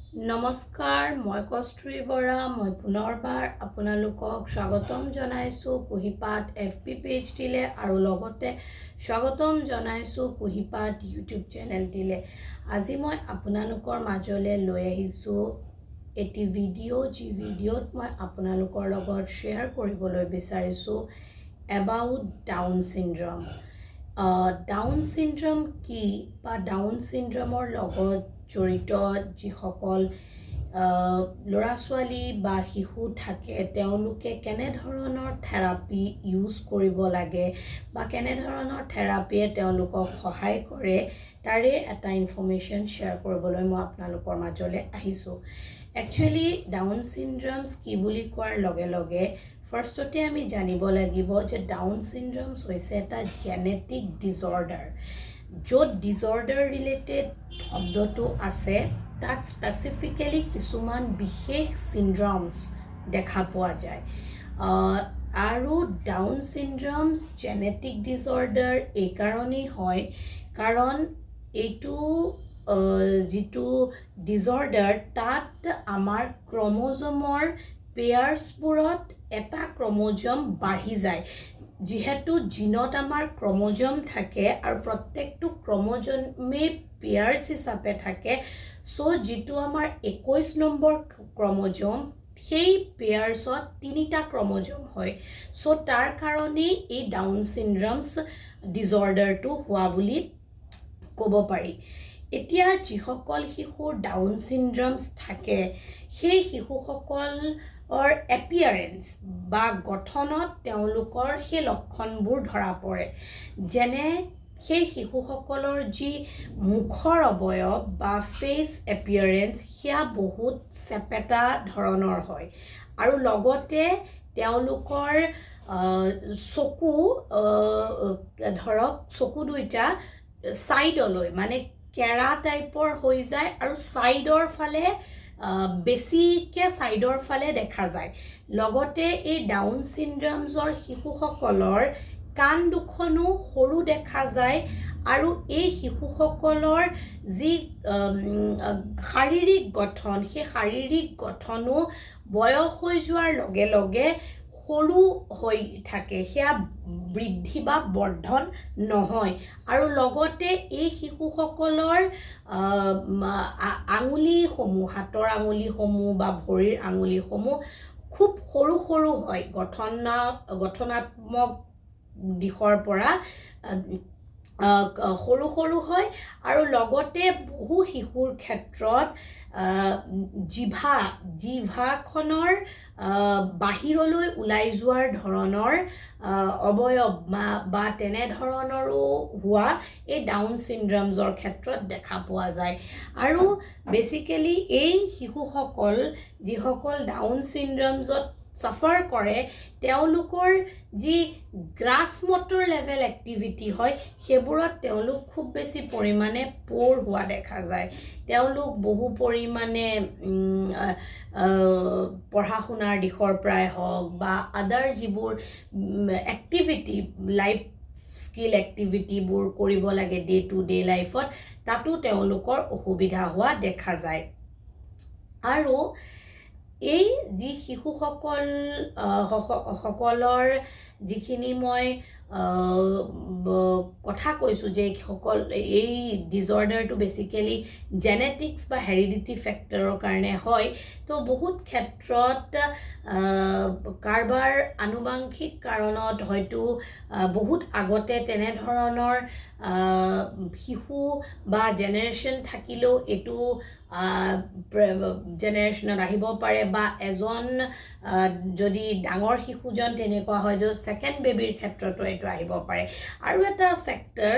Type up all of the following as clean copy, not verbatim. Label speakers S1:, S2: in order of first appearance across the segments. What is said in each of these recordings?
S1: নমস্কাৰ, মই কস্তুৰী বৰা। মই পুনৰবাৰ আপোনালোকক স্বাগতম জনাইছোঁ কুহিপাত FB পেজটিলে আৰু লগতে স্বাগতম জনাইছোঁ কুহিপাত YouTube চেনেলটিলে। আজি মই আপোনালোকৰ মাজলৈ লৈ আহিছোঁ এটি ভিডিঅ' যি ভিডিঅ'ত মই আপোনালোকৰ লগত শ্বেয়াৰ কৰিবলৈ বিচাৰিছোঁ about down syndrome. Down syndrome কি বা ডাউন চিণ্ড্ৰমৰ লগত জড়িত যিসকল ল'ৰা ছোৱালী বা শিশু থাকে তেওঁলোকে কেনেধৰণৰ থেৰাপি ইউজ কৰিব লাগে বা কেনেধৰণৰ থেৰাপিয়ে তেওঁলোকক সহায় কৰে তাৰে এটা ইনফৰ্মেশ্যন শ্বেয়াৰ কৰিবলৈ মই আপোনালোকৰ মাজলৈ আহিছোঁ। একচুৱেলি ডাউন চিণ্ড্ৰমছ কি বুলি কোৱাৰ লগে লগে ফাৰ্ষ্টতে আমি জানিব লাগিব যে ডাউন চিণ্ড্ৰমছ হৈছে এটা জেনেটিক ডিজৰ্ডাৰ। য'ত ডিজৰ্ডাৰ ৰিলেটেড শব্দটো আছে তাত স্পেচিফিকেলি কিছুমান বিশেষ চিণ্ড্ৰমছ দেখা পোৱা যায়। আৰু ডাউন চিণ্ড্ৰমছ জেনেটিক ডিজৰ্ডাৰ এইকাৰণেই হয় কাৰণ এইটো যিটো ডিজৰ্ডাৰ তাত আমাৰ ক্ৰম'জমৰ পেয়াৰ্ছবোৰত এটা ক্ৰম'জম বাঢ়ি যায়। যিহেতু জিনত আমাৰ ক্ৰম'জম থাকে আৰু প্ৰত্যেকটো ক্ৰম'জমেই পেয়াৰ্ছ হিচাপে থাকে, চ' যিটো আমাৰ 21 নম্বৰ ক্ৰম'জম সেই পেয়াৰ্ছত 3টা ক্ৰম'জম হয়। চ' তাৰ কাৰণেই এই ডাউন চিণ্ড্ৰমছ ডিজৰ্ডাৰটো হোৱা বুলি ক'ব পাৰি। এতিয়া যিসকল শিশুৰ ডাউন চিণ্ড্ৰমছ থাকে সেই শিশুসকলৰ এপিয়াৰেঞ্চ বা গঠনত তেওঁলোকৰ সেই লক্ষণবোৰ ধৰা পৰে। যেনে সেই শিশুসকলৰ যি মুখৰ অৱয়ব বা ফেচ এপিয়াৰেঞ্চ সেয়া বহুত চেপেটা ধৰণৰ হয় আৰু লগতে তেওঁলোকৰ চকু ধৰক চকু দুইটা ছাইডলৈ মানে কেৰা টাইপৰ হৈ যায় আৰু ছাইডৰ ফালে বেছিকৈ ছাইডৰ ফালে দেখা যায়। লগতে এই ডাউন চিণ্ড্ৰমছৰ শিশুসকলৰ কাণ দুখনো সৰু দেখা যায় আৰু এই শিশুসকলৰ যি শাৰীৰিক গঠন সেই শাৰীৰিক গঠনো বয়স হৈ যোৱাৰ লগে লগে সৰু হৈ থাকে, সেয়া বৃদ্ধি বা বৰ্ধন নহয়। আৰু লগতে এই শিশুসকলৰ আঙুলিসমূহ হাতৰ আঙুলিসমূহ বা ভৰিৰ আঙুলিসমূহ খুব সৰু সৰু হয় গঠনাত্মক দিশৰ পৰা সৰু সৰু হয়। আৰু লগতে বহু শিশুৰ ক্ষেত্ৰত জিভাখনৰ বাহিৰলৈ ওলাই যোৱাৰ ধৰণৰ অৱয়ব বা তেনেধৰণৰো হোৱা এই ডাউন চিণ্ড্ৰমছৰ ক্ষেত্ৰত দেখা পোৱা যায়। আৰু বেচিকেলি এই শিশুসকল যিসকল ডাউন চিণ্ড্ৰমছত ছাফাৰ কৰে তেওঁলোকৰ যি গ্ৰাছ মটৰ লেভেল এক্টিভিটি হয় সেইবোৰত তেওঁলোক খুব বেছি পৰিমাণে প'ৰ হোৱা দেখা যায়। তেওঁলোক বহু পৰিমাণে পঢ়া শুনাৰ দিশৰ পৰাই হওক বা আদাৰ যিবোৰ এক্টিভিটি লাইফ স্কিল এক্টিভিটিবোৰ কৰিব লাগে ডে টু ডে লাইফত তাতো তেওঁলোকৰ অসুবিধা হোৱা দেখা যায়। আৰু এই যি শিশুসকলৰ যিখিনি মই কথা কৈছোঁ যে এই ডিজৰ্ডাৰটো বেচিকেলি জেনেটিক্স বা হেৰিডিটি ফেক্টৰৰ কাৰণে হয়, তো বহুত ক্ষেত্ৰত কাৰোবাৰ আনুবাংশিক কাৰণত হয়তো বহুত আগতে তেনেধৰণৰ শিশু বা জেনেৰেশ্যন থাকিলেও এইটো জেনেৰেশ্যনত আহিব পাৰে বা এজন যদি ডাঙৰ শিশুজন তেনেকুৱা হয় য'ত ছেকেণ্ড বেবীৰ ক্ষেত্ৰতো এইটো আহিব পাৰে। আৰু এটা ফেক্টৰ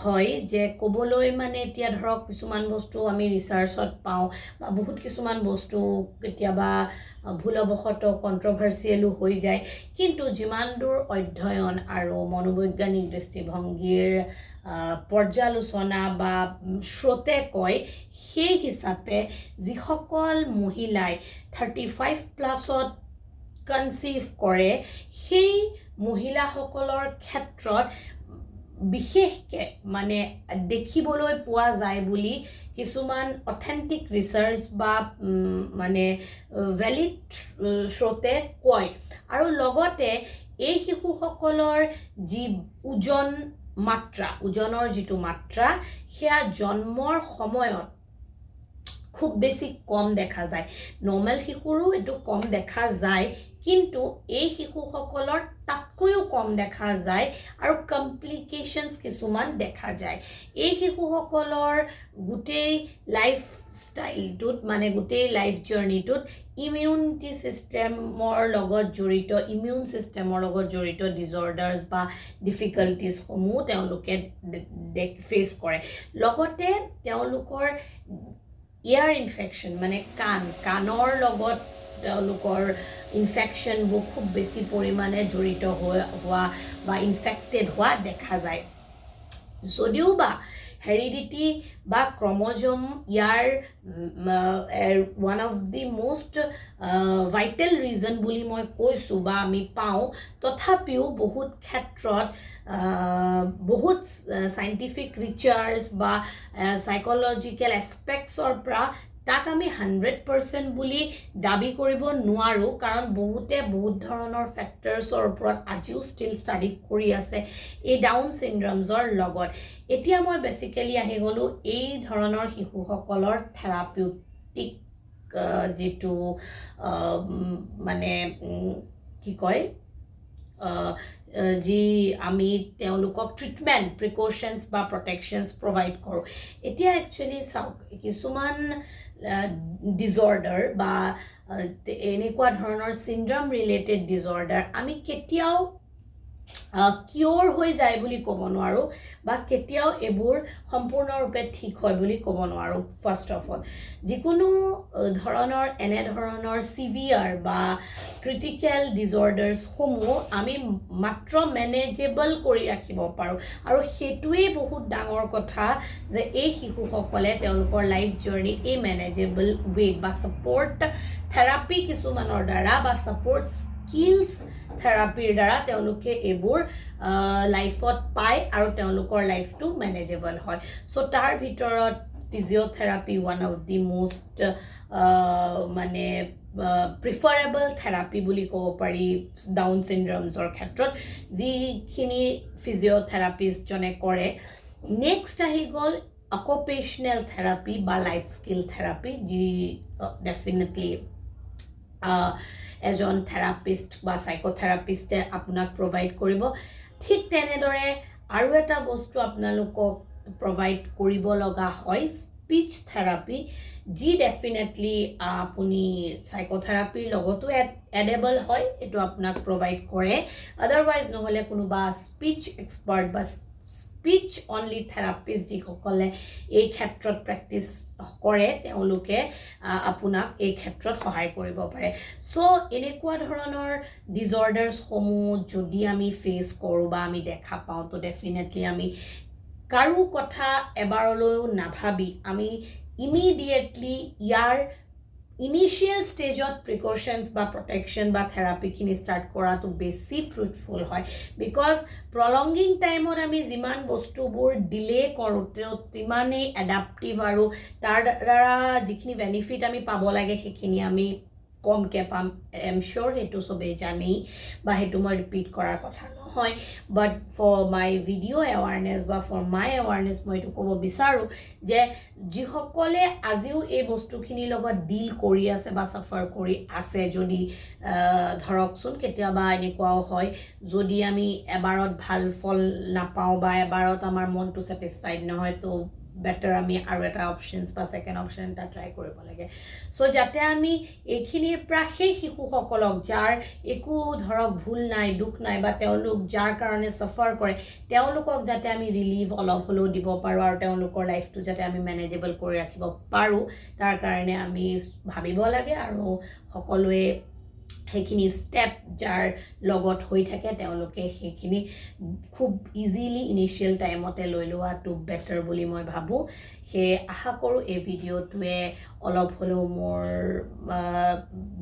S1: হয় যে ক'বলৈ মানে এতিয়া ধৰক কিছুমান বস্তু আমি ৰিচাৰ্চত পাওঁ বা বহুত কিছুমান বস্তু কেতিয়াবা ভুলবশতঃ কণ্ট্ৰভাৰ্চিয়েলো হৈ যায়, কিন্তু যিমান দূৰ অধ্যয়ন আৰু মনোবৈজ্ঞানিক দৃষ্টিভংগীৰ পৰ্যালোচনা বা স্ৰোতে কয় সেই হিচাপে যিসকল মহিলাই 35+ কনচিভ কৰে সেই মহিলাসকলৰ ক্ষেত্ৰত বিশেষকৈ মানে দেখিবলৈ পোৱা যায় বুলি কিছুমান অথেণ্টিক ৰিচাৰ্চ বা মানে ভেলিড স্ৰোতে কয় আৰু লগতে এই শিশুসকলৰ যি ওজনৰ যিটো মাত্ৰা সেয়া জন্মৰ সময়ত খুব বেছি কম দেখা যায় নৰ্মেল শিশুৰো এটো কম দেখা যায় কিন্তু এই শিশুসকলৰ তাতকৈও কম দেখা যায় আৰু কমপ্লিকেশনছ কিছুমান দেখা যায় এই শিশুসকলৰ গোটেই লাইফ ষ্টাইলটোত মানে গোটেই লাইফ জাৰ্নিটোত ইমিউনিটি সিস্টেমৰ লগত জড়িত ইমিউন সিস্টেমৰ লগত জড়িত ডিসঅৰ্ডাৰ্স বা ডিফিকাল্টিজ সমূহ তেওঁলোকে ফেস কৰে লগতে তেওঁলোকৰ এয়াৰ ইনফেকশন মানে কাণৰ লগত তেওঁলোকৰ ইনফেকশনবোৰ খুব বেছি পৰিমাণে জড়িত হোৱা বা ইনফেক্টেড হোৱা দেখা যায় যদিও বা হেৰিডিটি বা ক্ৰমোজম ইয়াৰ one of the most vital reason বুলি মই কৈছো বা আমি পাওঁ তথাপিও বহুত ক্ষেত্ৰত বহুত সাইন্টিফিক ৰিচাৰ্চ বা সাইকোলজিক্যাল এস্পেক্টছৰ পৰা তাক আমি 100% বুলি দাবী কৰিব নোৱাৰো কাৰণ বহুত ধৰণৰ ফেক্টৰছৰ ওপৰত আজিও ষ্টিল ষ্টাডি কৰি আছে এই ডাউন চিনড্ৰমছৰ লগত এতিয়া মই বেসিক্যালি আহি গলো এই ধৰণৰ শিশুসকলৰ থেৰাপিউটিক যেটো মানে কি কয় যি আমি তেওঁলোকক ট্ৰিটমেন্ট প্ৰিকশনছ বা প্ৰটেকশনছ প্ৰভাইড কৰো এতিয়া একচুয়ালি কিছুমান ডিসঅৰ্ডাৰ বা এনেকুৱা ধৰণৰ সিনড্ৰম ৰিলেটেড ডিসঅৰ্ডাৰ আমি কেতিয়াও কিউৰ হৈ যায় বুলি ক'ব নোৱাৰো বা কেতিয়াও এবোৰ সম্পূৰ্ণৰূপে ঠিক হয় বুলি ক'ব নোৱাৰো ফাৰ্স্ট অফ অল যিকোনো ধৰণৰ এনে ধৰণৰ সিভিয়াৰ বা ক্ৰিটিক্যাল ডিসঅৰ্ডাৰ্স সমূহ আমি মাত্ৰ মেনেজেবল কৰি ৰাখিব পাৰো আৰু হেতুৱে বহুত ডাঙৰ কথা যে এই শিশুসকলে তেওঁলোকৰ লাইফ জাৰ্নি এই মেনেজেবল ৱে বা সাপোৰ্ট থেৰাপি কিছুমানৰ দ্বাৰা বা সাপোৰ্ট স্কিলছ থেৰাপিৰ দ্বাৰা তেওঁলোকে এবোৰ লাইফত পায় আৰু তেওঁলোকৰ লাইফটো মেনেজেবল হয় সো তাৰ ভিতৰত physiotherapy one of the most মানে প্ৰিফাৰেবল থেৰাপি বুলি ক'ব পাৰি ডাউন চিনড্ৰমছৰ ক্ষেত্ৰত যিখিনি ফিজিঅথেৰাপিষ্ট জনে কৰে নেক্সট আহি গ'ল অকুপেশনেল থেৰাপি বা লাইফ স্কিল থেৰাপি যি ডেফিনেটলি এজন থেৰাপিষ্ট বা সাইকোথেৰাপিষ্টে আপোনাক প্ৰভাইড কৰিব ঠিক তেনেদৰে আৰু এটা বস্তু আপোনালোকক প্ৰভাইড কৰিব লগা হয় স্পিচ থেৰাপি যি ডেফিনেটলি আপুনি সাইকোথেৰাপিৰ লগতো এডেবল হয় এটো আপোনাক প্ৰভাইড কৰে আদাৰৱাইজ নহলে কোনোবা স্পিচ এক্সপাৰ্ট বা স্পিচ অনলি থেৰাপিষ্ট যিসকলে এই ক্ষেত্ৰত প্ৰেক্টিছ কৰে তেওঁলোকে আপোনাক এই ক্ষেত্ৰত সহায় কৰিব পাৰে সো এনেকুৱা ধৰণৰ ডিসঅৰ্ডাৰ্স সমূহ যদি আমি ফেস কৰো বা আমি দেখা পাওঁ তো ডেফিনেটলি আমি কাৰো কথা এবাৰলৈও নাভাবি আমি ইমিডিয়েটলি ইয়াৰ ইনিশিয়েল স্টেজত প্ৰিকশনছ বা প্ৰটেকশন বা থেৰাপি খিনি ষ্টাৰ্ট কৰাটো বেছি ফ্ৰুটফুল হয় বিকজ প্ৰলংগিং টাইমত আমি যিমান বস্তুবোৰ ডিলে কৰো তিমানেই এডাপ্টিভ আৰু তাৰ দ্বাৰা যিখিনি বেনিফিট আমি পাব লাগে সেইখিনি আমি কমকে পাম এম শিওৰ হেতু সবে জানি বা হেতু মই ৰিপিট কৰাৰ কথা নহয় বাট ফৰ মাই ভিডিঅ' এৱাৰনেছ বা ফৰ মাই এৱাৰনেছ মই এইটো ক'ব বিচাৰো যে যিসকলে আজিও এই বস্তুখিনিৰ লগত ডিল কৰি আছে বা সাফাৰ কৰি আছে যদি ধৰকচোন কেতিয়াবা এনেকুৱাও হয় যদি আমি এবাৰত ভাল ফল নাপাওঁ বা এবাৰত আমাৰ মনটো স্যাটিসফাইড নহয় তো বেটাৰ আমি আৰু এটা অপশনছ বা সেকেন্ড অপশন এটা ট্ৰাই কৰিব লাগে সো যাতে আমি এইখিনিৰ পৰা সেই শিশুসকলক যাৰ একো ধৰক ভুল নাই দুখ নাই বা তেওঁলোক যাৰ কাৰণে সাফাৰ কৰে তেওঁলোকক যাতে আমি ৰিলিভ অলপ হলেও দিব পাৰো আৰু তেওঁলোকৰ লাইফটো যাতে আমি মেনেজেবল কৰি ৰাখিব পাৰো তাৰ কাৰণে আমি ভাবিব লাগে আৰু সকলোৱে সেইখিনি ষ্টেপ যাৰ লগত হৈ থাকে তেওঁলোকে সেইখিনি খুব ইজিলি ইনিচিয়েল টাইমতে লৈ লোৱাটো বেটাৰ বুলি মই ভাবোঁ সেয়ে আশা কৰোঁ এই ভিডিঅ'টোৱে অলপ হ'লেও মোৰ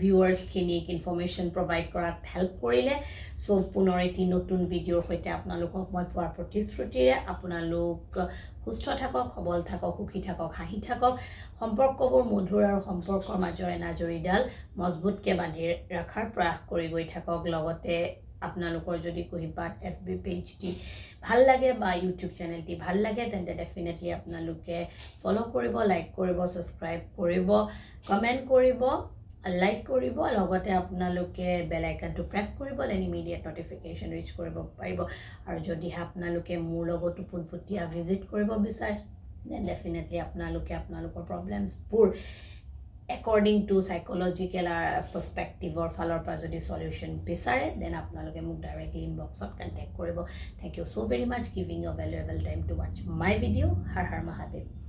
S1: ভিউৱাৰ্ছখিনিক ইনফৰমেশ্যন প্ৰভাইড কৰাত হেল্প কৰিলে চ' পুনৰ এটি নতুন ভিডিঅ'ৰ সৈতে আপোনালোকক মই পোৱাৰ প্ৰতিশ্ৰুতিৰে আপোনালোক সুস্থ থাকক সবল থাকক সুখী থাকক হাঁহি থাকক সম্পৰ্কবোৰ মধুৰ আৰু সম্পৰ্কৰ মাজৰ এনাজৰীডাল মজবুতকৈ বান্ধি ৰখাৰ প্ৰয়াস কৰি গৈ থাকক লগতে আপোনালোকৰ যদি কুহিপাত FB পেজটি ভাল লাগে বা ইউটিউব চেনেলটি ভাল লাগে তেন্তে ডেফিনেটলি আপোনালোকে ফ'ল' কৰিব লাইক কৰিব ছাবস্ক্ৰাইব কৰিব কমেণ্ট কৰিব লাইক কৰিব লগতে আপোনালোকে বেল আইকনটো প্ৰেছ কৰিব দেন ইমিডিয়েট নটিফিকেশ্যন ৰিচ কৰিব পাৰিব আৰু যদিহে আপোনালোকে মোৰ লগতো পোনপটীয়া ভিজিট কৰিব বিচাৰে দেন ডেফিনেটলি আপোনালোকে আপোনালোকৰ প্ৰব্লেমছবোৰ একৰ্ডিং টু চাইক'লজিকেল পাৰ্চপেক্টিভৰ ফালৰ পৰা যদি সলিউশ্যন বিচাৰে দেন আপোনালোকে মোক ডাইৰেক্টলি ইনবক্সত কণ্টেক্ট কৰিব thank you so' very much giving you valuable time to watch my video' Har Har Mahadev